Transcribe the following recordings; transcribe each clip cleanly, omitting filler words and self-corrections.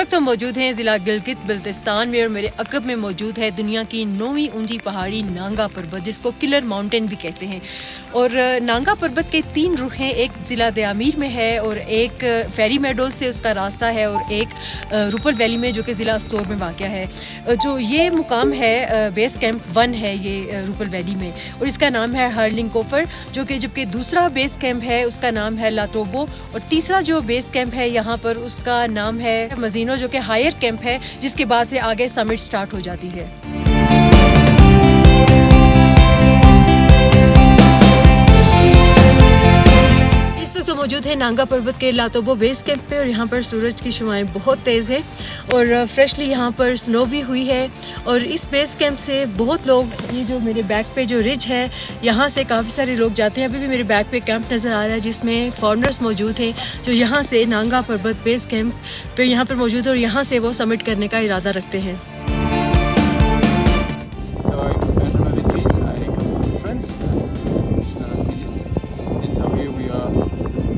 वक्त हम मौजूद हैं ज़िला गिलगित बल्तिस्तान में और मेरे अकब में मौजूद है दुनिया की 9वीं ऊंची पहाड़ी नांगा पर्वत, जिसको किलर माउंटेन भी कहते हैं। और नांगा पर्वत के 3 रुख हैं, एक ज़िला दयामीर में है और एक फेरी मेडोज से उसका रास्ता है और एक रुपल वैली में जो कि ज़िला अस्तोर में वाक़या है। जो ये मुकाम है बेस कैंप 1 है ये रुपल वैली में, और इसका नाम है हर्लिंग कोफर, जो कि जबकि दूसरा बेस कैंप है उसका नाम है लातोबो, और तीसरा जो बेस कैंप है यहाँ पर उसका नाम है मजीनो, जो कि हायर कैंप है, जिसके बाद से आगे समिट स्टार्ट हो जाती है। इस वक्त तो मौजूद है नांगा पर्वत के लातोबो बेस कैंप पे, और यहाँ पर सूरज की शुआएं बहुत तेज़ हैं और फ्रेशली यहाँ पर स्नो भी हुई है। और इस बेस कैंप से बहुत लोग, ये जो मेरे बैक पे जो रिज है यहाँ से काफ़ी सारे लोग जाते हैं। अभी भी मेरे बैक पे कैंप नज़र आ रहा है जिसमें फॉरनर्स मौजूद हैं जो यहाँ से नांगा पर्वत बेस कैंप पे यहाँ पर मौजूद है और यहाँ से वो समिट करने का इरादा रखते हैं।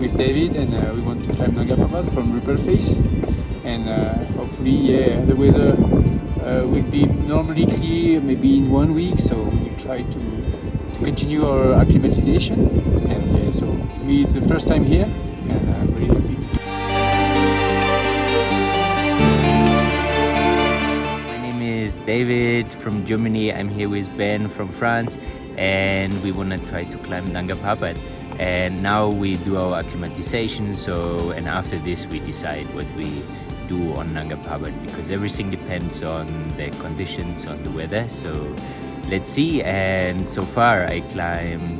With David, and we want to climb Nanga Parbat from Ripple Face, and hopefully the weather will be normally clear maybe in 1 week, so we'll try to continue our acclimatization, and so it's the first time here and I'm really happy. My name is David from Germany. I'm here with Ben from France, and we want to try to climb Nanga Parbat. And now we do our acclimatization, and after this we decide what we do on Nanga Parbat, because everything depends on the conditions, on the weather. So let's see. And so far I climbed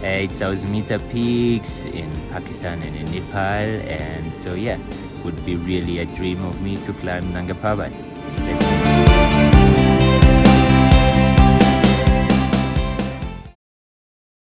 8,000 meter peaks in Pakistan and in Nepal, and so yeah, would be really a dream of me to climb Nanga Parbat.